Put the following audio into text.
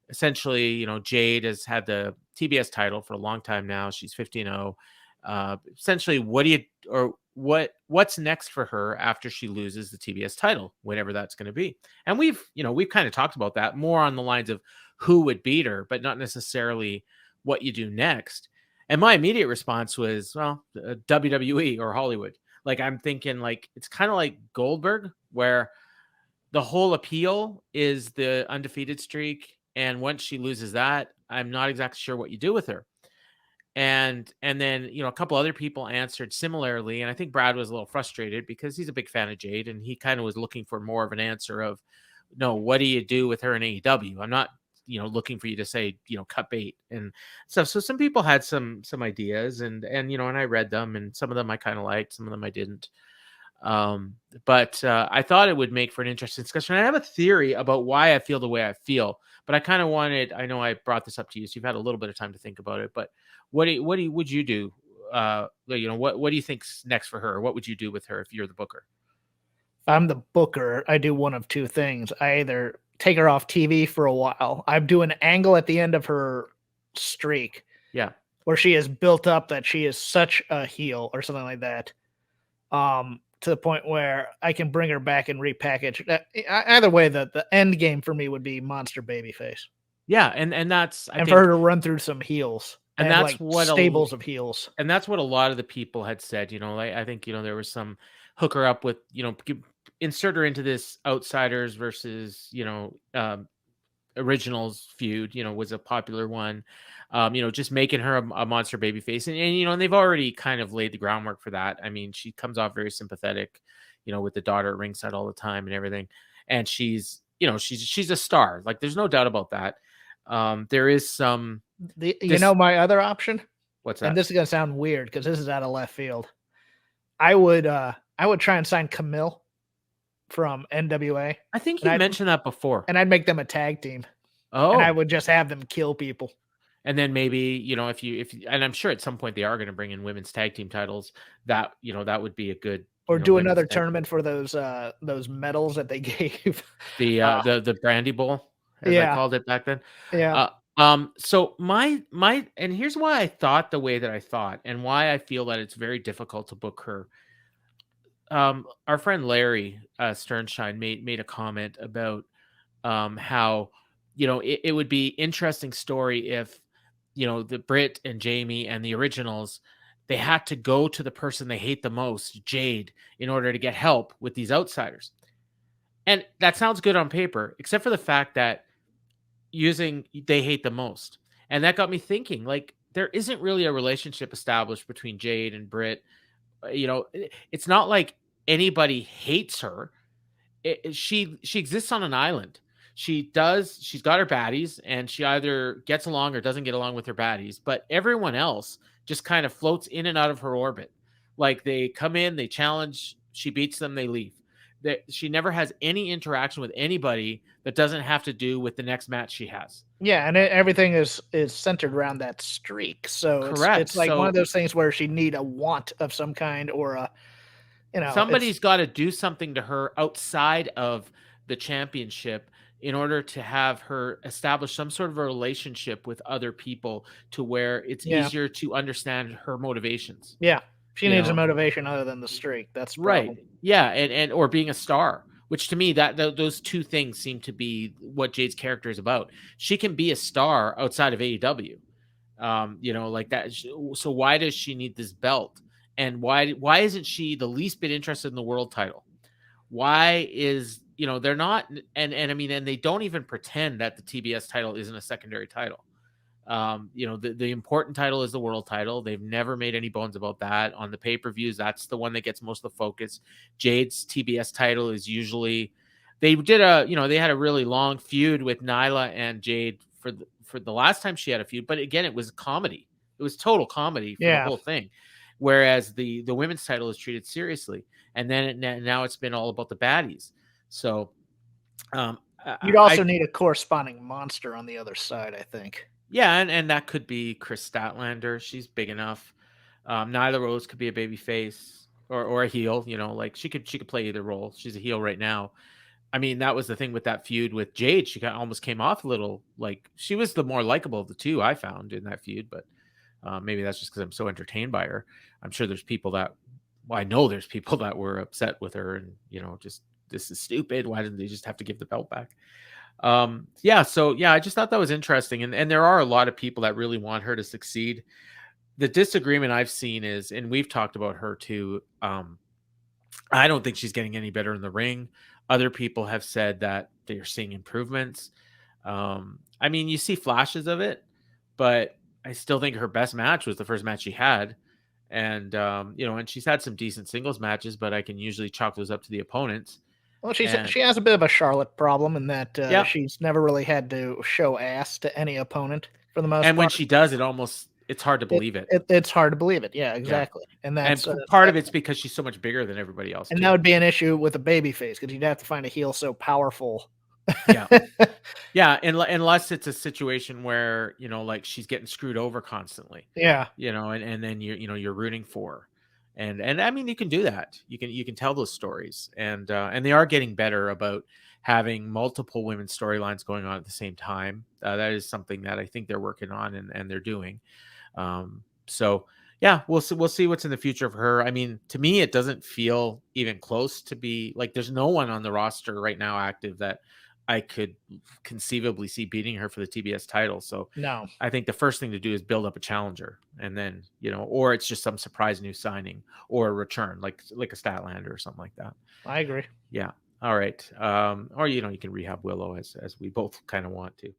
essentially, Jade has had the TBS title for a long time now. She's 15-0. Essentially, what's next for her after she loses the TBS title, whatever that's going to be? And we've kind of talked about that more on the lines of who would beat her, but not necessarily what you do next. And my immediate response was, well, WWE or Hollywood. Like, I'm thinking, like, it's kind of like Goldberg, where the whole appeal is the undefeated streak. And once she loses that, I'm not exactly sure what you do with her. And then, a couple other people answered similarly. And I think Brad was a little frustrated because he's a big fan of Jade, and he kind of was looking for more of an answer of, no, what do you do with her in AEW? I'm not, looking for you to say, cut bait and stuff. So some people had some ideas, and I read them, and some of them I kind of liked, some of them I didn't. But I thought it would make for an interesting discussion. I have a theory about why I feel the way I feel, but I kind of I know I brought this up to you, so you've had a little bit of time to think about it, but would you do? What do you think's next for her? What would you do with her if you're the booker? If I'm the booker, I do one of two things. I either take her off TV for a while. I do an angle at the end of her streak. Yeah. Where she has built up that she is such a heel or something like that. To the point where I can bring her back and repackage. Either way, the end game for me would be monster babyface. Yeah, and that's I think, for her to run through some heels. And that's like what stables of heels. And that's what a lot of the people had said. I think there was some hook her up with insert her into this outsiders versus originals feud. Was a popular one. Just making her a monster babyface, and they've already kind of laid the groundwork for that. I mean, she comes off very sympathetic, with the daughter at ringside all the time and everything, and she's a star. Like, there's no doubt about that. There is some. My other option. What's that? And this is gonna sound weird because this is out of left field. I would try and sign Camille from NWA. I think you mentioned that before. And I'd make them a tag team. Oh. And I would just have them kill people. And then maybe, if and I'm sure at some point they are going to bring in women's tag team titles, that that would be a good. Or do another tournament for those medals that they gave. The Brandy Bowl, as I called it back then. Yeah. So my and here's why I thought the way that I thought, and why I feel that it's very difficult to book her. Our friend Larry Sternstein made a comment about how it would be interesting story if the Britt and Jamie and the originals, they had to go to the person they hate the most, Jade, in order to get help with these outsiders. And that sounds good on paper, except for the fact that they hate the most. And that got me thinking, like, there isn't really a relationship established between Jade and Britt. It's not like anybody hates her. She exists on an island. She's got her baddies, and she either gets along or doesn't get along with her baddies, but everyone else just kind of floats in and out of her orbit. Like, they come in, they challenge, she beats them, they leave. She never has any interaction with anybody that doesn't have to do with the next match she has. Yeah, and everything is centered around that streak. So correct. It's like one of those things where she need a want of some kind, or a somebody's got to do something to her outside of the championship in order to have her establish some sort of a relationship with other people to where it's easier to understand her motivations. Yeah. She needs a motivation other than the streak. That's right. Yeah. And or being a star, which to me, those two things seem to be what Jade's character is about. She can be a star outside of AEW, like that. So why does she need this belt? And why isn't she the least bit interested in the world title? Why is, they're not, and I mean, and they don't even pretend that the TBS title isn't a secondary title. The important title is the world title. They've never made any bones about that. On the pay-per-views, that's the one that gets most of the focus. Jade's TBS title is usually, they had a really long feud with Nyla and Jade for the last time she had a feud, but again, it was comedy. It was total comedy for the whole thing. Whereas the women's title is treated seriously, and then now it's been all about the baddies. So you'd also need a corresponding monster on the other side, I think. Yeah, and that could be Chris Statlander. She's big enough. Nyla Rose could be a baby face or a heel. Like, she could play either role. She's a heel right now, I mean, that was the thing with that feud with Jade. She almost came off a little like she was the more likable of the two, I found, in that feud. But maybe that's just because I'm so entertained by her. I'm sure there's people that, well, I know there's people that were upset with her and, just this is stupid. Why didn't they just have to give the belt back? Yeah. So, yeah, I just thought that was interesting. And there are a lot of people that really want her to succeed. The disagreement I've seen is, and we've talked about her too. I don't think she's getting any better in the ring. Other people have said that they're seeing improvements. I mean, you see flashes of it, but I still think her best match was the first match she had. And, and she's had some decent singles matches, but I can usually chalk those up to the opponents. Well, And she has a bit of a Charlotte problem in that yeah, she's never really had to show ass to any opponent for the most and when part. she does, it's hard to believe it. It's hard to believe it. Yeah, Yeah. exactly. And And that's part of it's because she's so much bigger than everybody else and too. that would be an issue with a baby face because you'd have to find a heel so powerful. Yeah. Yeah, unless it's a situation where, like she's getting screwed over constantly. Yeah. And then you're rooting for her. And I mean, you can do that. You can tell those stories. And they are getting better about having multiple women's storylines going on at the same time. That is something that I think they're working on and they're doing. So yeah, we'll see what's in the future of her. I mean, to me, it doesn't feel even close to be like there's no one on the roster right now active that I could conceivably see beating her for the TBS title. So No, I think the first thing to do is build up a challenger, and then or it's just some surprise new signing or a return, like a Statlander or something like that. I agree. Yeah. All right. Or you can rehab Willow as we both kind of want to.